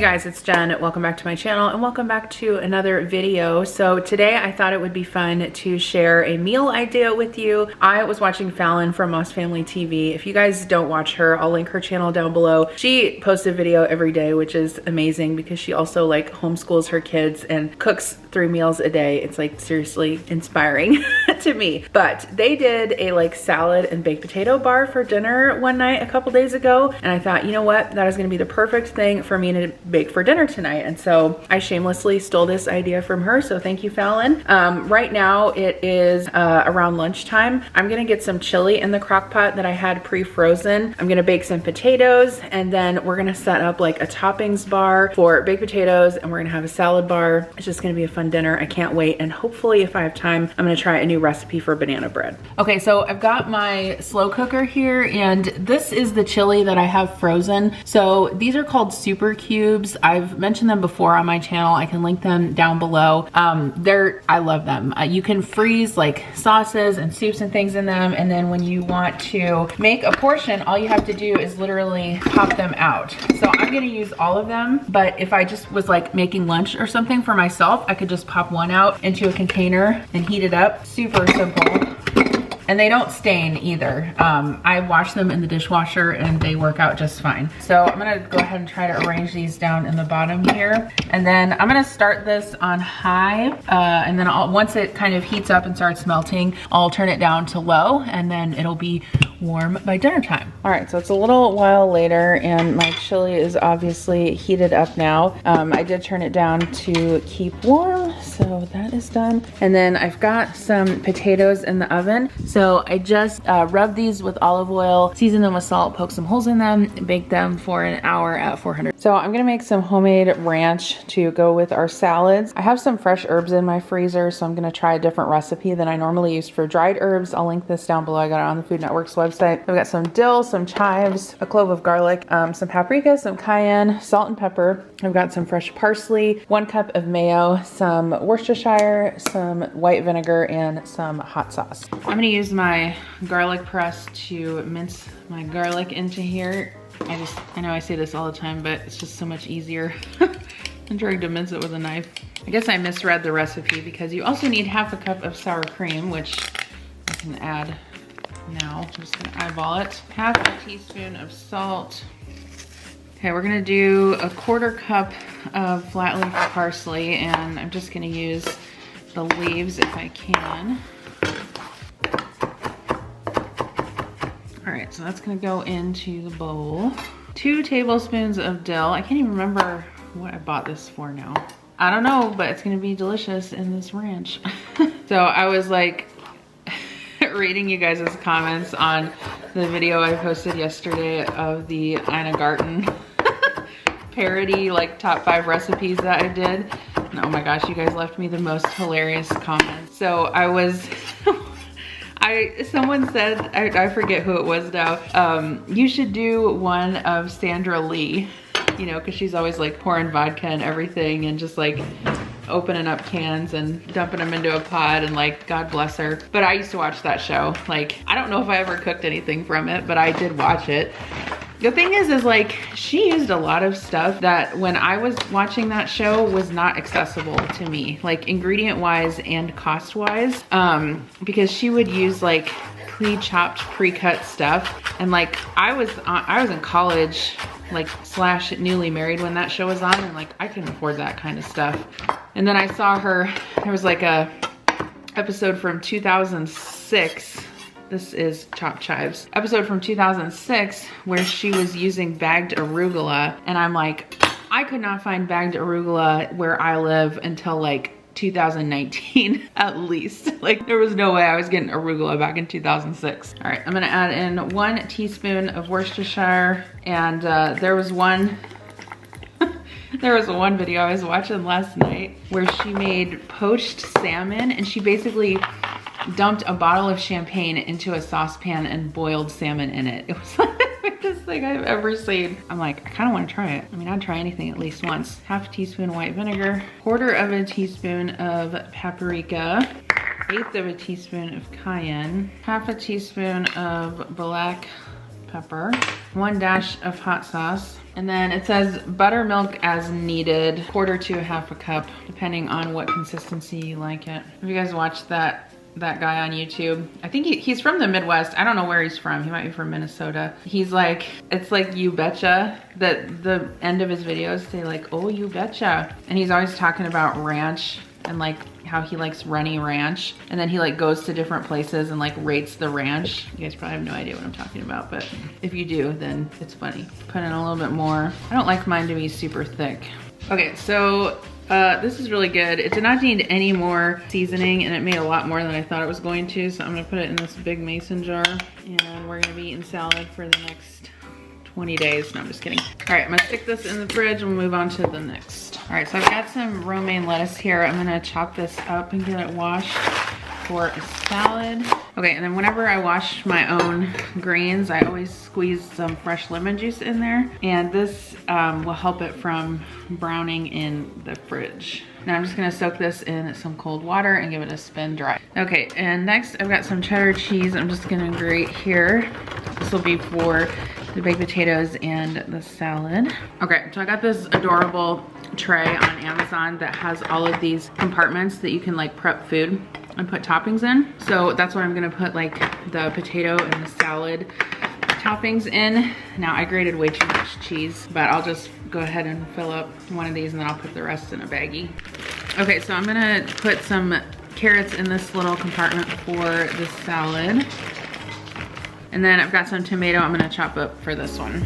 guys, it's Jen. Welcome back to my channel and welcome back to another video. So today I thought it would be fun to share a meal idea with you. I was watching Falon from Moss Family TV. If you guys don't watch her, I'll link her channel down below. She posts a video every day, which is amazing because she also like homeschools her kids and cooks 3 meals a day. It's like seriously inspiring to me. But they did a like salad and baked potato bar for dinner one night a couple days ago. And I thought, you know what? That is gonna be the perfect thing for me to bake for dinner tonight. And so I shamelessly stole this idea from her. So thank you, Falon. Right now it is around lunchtime. I'm gonna get some chili in the crock pot that I had pre-frozen. I'm gonna bake some potatoes and then we're gonna set up like a toppings bar for baked potatoes and we're gonna have a salad bar. It's just gonna be a fun dinner. I can't wait. And hopefully if I have time, I'm gonna try a new recipe for banana bread. Okay, so I've got my slow cooker here and this is the chili that I have frozen. So these are called super cubes. I've mentioned them before on my channel. I can link them down below. I love them. You can freeze like sauces and soups and things in them. And then when you want to make a portion, all you have to do is literally pop them out. So I'm gonna use all of them, but if I just was like making lunch or something for myself, I could just pop one out into a container and heat it up. Super simple. And they don't stain either. I wash them in the dishwasher and they work out just fine. So I'm gonna go ahead and try to arrange these down in the bottom here. And then I'm gonna start this on high. And then once it kind of heats up and starts melting, I'll turn it down to low and then it'll be warm by dinner time. All right, so it's a little while later and my chili is obviously heated up now. I did turn it down to keep warm, so that is done. And then I've got some potatoes in the oven. So I just rubbed these with olive oil, seasoned them with salt, poked some holes in them, and baked them for an hour at 400. So I'm gonna make some homemade ranch to go with our salads. I have some fresh herbs in my freezer, so I'm gonna try a different recipe than I normally use for dried herbs. I'll link this down below. I got it on the Food Network's website. I've got some dill, some chives, a clove of garlic, some paprika, some cayenne, salt and pepper. I've got some fresh parsley, 1 cup of mayo, some Worcestershire, some white vinegar, and some hot sauce. I'm gonna use my garlic press to mince my garlic into here. I know I say this all the time, but it's just so much easier than trying to mince it with a knife. I guess I misread the recipe because you also need 1/2 cup of sour cream, which I can add now. I'm just gonna eyeball it. 1/2 teaspoon of salt. Okay, we're gonna do 1/4 cup of flat leaf parsley, and I'm just gonna use the leaves if I can. All right, so that's gonna go into the bowl. 2 tablespoons of dill. I can't even remember what I bought this for now. I don't know, but it's gonna be delicious in this ranch. So I was like reading you guys' comments on the video I posted yesterday of the Ina Garten parody, like top 5 recipes that I did. And oh my gosh, you guys left me the most hilarious comments. So I was, someone said, I forget who it was now, you should do one of Sandra Lee, you know, cause she's always like pouring vodka and everything and just like opening up cans and dumping them into a pot and like, God bless her. But I used to watch that show. Like, I don't know if I ever cooked anything from it, but I did watch it. The thing is like, she used a lot of stuff that when I was watching that show was not accessible to me, like ingredient wise and cost wise, because she would use like pre-chopped, pre-cut stuff. And like, I was in college, like / newly married when that show was on, and like I couldn't afford that kind of stuff. And then I saw her, there was like a episode from 2006. This is Chopped Chives. Episode from 2006 where she was using bagged arugula. And I'm like, I could not find bagged arugula where I live until like 2019 at least. Like there was no way I was getting arugula back in 2006. All right, I'm gonna add in 1 teaspoon of Worcestershire. And there was one video I was watching last night where she made poached salmon and she basically dumped a bottle of champagne into a saucepan and boiled salmon in it. It was like the weirdest thing I've ever seen. I'm like, I kind of want to try it. I mean, I'd try anything at least once. 1/2 teaspoon white vinegar, 1/4 teaspoon of paprika, 1/8 teaspoon of cayenne, 1/2 teaspoon of black pepper, 1 dash of hot sauce. And then it says buttermilk as needed, 1/4 to 1/2 cup, depending on what consistency you like it. Have you guys watched that guy on YouTube? I think he's from the Midwest. I don't know where he's from. He might be from Minnesota. He's like, it's like you betcha, that the end of his videos say like, oh, you betcha. And he's always talking about ranch and like how he likes runny ranch. And then he like goes to different places and like rates the ranch. You guys probably have no idea what I'm talking about, but if you do, then it's funny. Put in a little bit more. I don't like mine to be super thick. Okay, so this is really good. It did not need any more seasoning, and it made a lot more than I thought it was going to. So I'm gonna put it in this big mason jar, and we're gonna be eating salad for the next 20 days. No, I'm just kidding. All right, I'm gonna stick this in the fridge and we'll move on to the next. All right, so I've got some romaine lettuce here. I'm gonna chop this up and get it washed for a salad. Okay, and then whenever I wash my own greens, I always squeeze some fresh lemon juice in there, and this will help it from browning in the fridge. Now I'm just gonna soak this in some cold water and give it a spin dry. Okay, and next I've got some cheddar cheese I'm just gonna grate here. This will be for the baked potatoes and the salad. Okay, so I got this adorable tray on Amazon that has all of these compartments that you can like prep food and put toppings in. So that's what I'm gonna put like the potato and the salad toppings in. Now I grated way too much cheese, but I'll just go ahead and fill up one of these and then I'll put the rest in a baggie. Okay, so I'm gonna put some carrots in this little compartment for the salad. And then I've got some tomato I'm gonna chop up for this one.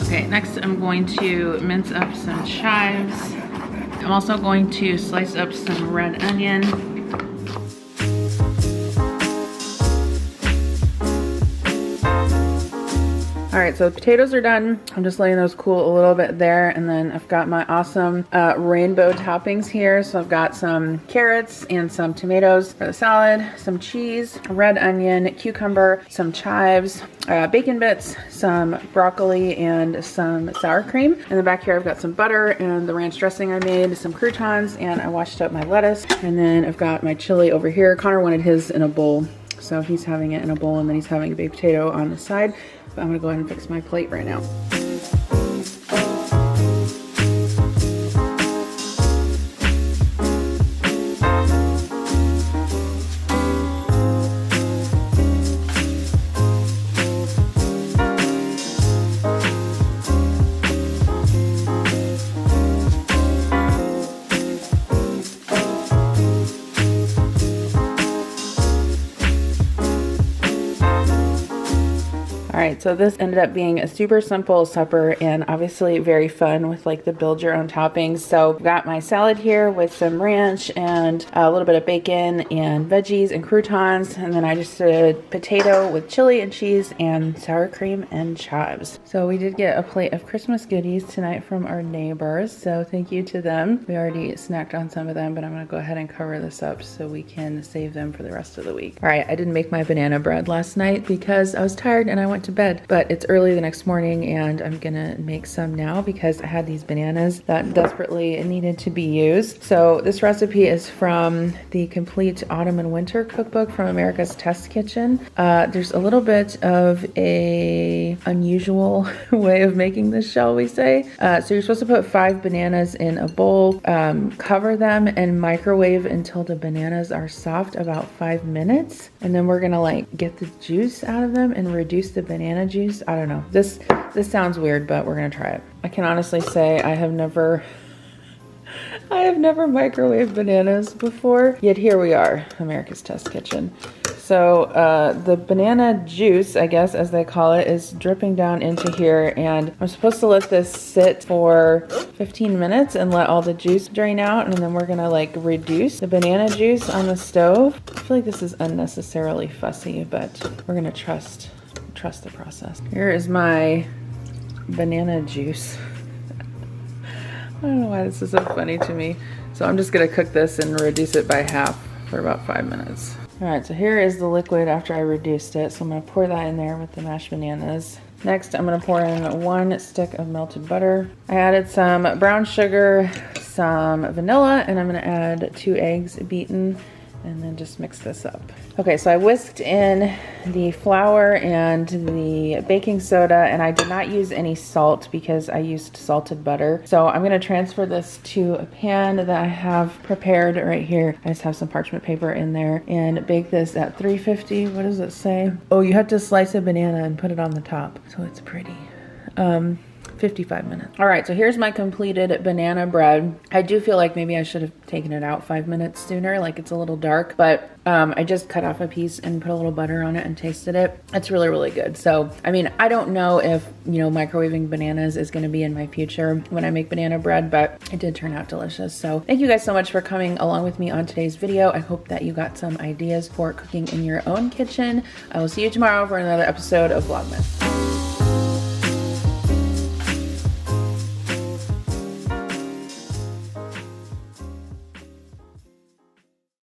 Okay, next I'm going to mince up some chives. I'm also going to slice up some red onion. All right, so the potatoes are done. I'm just letting those cool a little bit there. And then I've got my awesome rainbow toppings here. So I've got some carrots and some tomatoes for the salad, some cheese, red onion, cucumber, some chives, bacon bits, some broccoli, and some sour cream. In the back here, I've got some butter and the ranch dressing I made, some croutons, and I washed up my lettuce. And then I've got my chili over here. Connor wanted his in a bowl, so he's having it in a bowl, and then he's having a baked potato on the side. But I'm gonna go ahead and fix my plate right now. All right, so this ended up being a super simple supper and obviously very fun with like the build your own toppings. So I've got my salad here with some ranch and a little bit of bacon and veggies and croutons. And then I just did potato with chili and cheese and sour cream and chives. So we did get a plate of Christmas goodies tonight from our neighbors. So thank you to them. We already snacked on some of them, but I'm gonna go ahead and cover this up so we can save them for the rest of the week. All right, I didn't make my banana bread last night because I was tired and I went to bed, but it's early the next morning and I'm gonna make some now because I had these bananas that desperately needed to be used. So this recipe is from the Complete Autumn and Winter Cookbook from America's Test Kitchen. There's a little bit of a unusual way of making this, shall we say. So you're supposed to put 5 bananas in a bowl, cover them and microwave until the bananas are soft, about 5 minutes. And then we're gonna like get the juice out of them and reduce the banana juice. I don't know. This sounds weird, but we're gonna try it. I can honestly say I have never microwaved bananas before, yet here we are, America's Test Kitchen. So the banana juice, I guess as they call it, is dripping down into here, and I'm supposed to let this sit for 15 minutes and let all the juice drain out, and then we're gonna like reduce the banana juice on the stove. I feel like this is unnecessarily fussy, but we're gonna trust the process. Here is my banana juice. I don't know why this is so funny to me. So I'm just gonna cook this and reduce it by half for about 5 minutes. All right, so here is the liquid after I reduced it. So I'm gonna pour that in there with the mashed bananas. Next, I'm gonna pour in 1 stick of melted butter. I added some brown sugar, some vanilla, and I'm gonna add 2 eggs beaten, and then just mix this up. Okay, so I whisked in the flour and the baking soda, and I did not use any salt because I used salted butter. So I'm gonna transfer this to a pan that I have prepared right here. I just have some parchment paper in there, and bake this at 350. What does it say? Oh, you have to slice a banana and put it on the top, so it's pretty. 55 minutes. All right, so here's my completed banana bread. I do feel like maybe I should have taken it out 5 minutes sooner, like it's a little dark, but I just cut off a piece and put a little butter on it and tasted it. It's really, really good. So, I mean, I don't know if, you know, microwaving bananas is gonna be in my future when I make banana bread, but it did turn out delicious. So thank you guys so much for coming along with me on today's video. I hope that you got some ideas for cooking in your own kitchen. I will see you tomorrow for another episode of Vlogmas.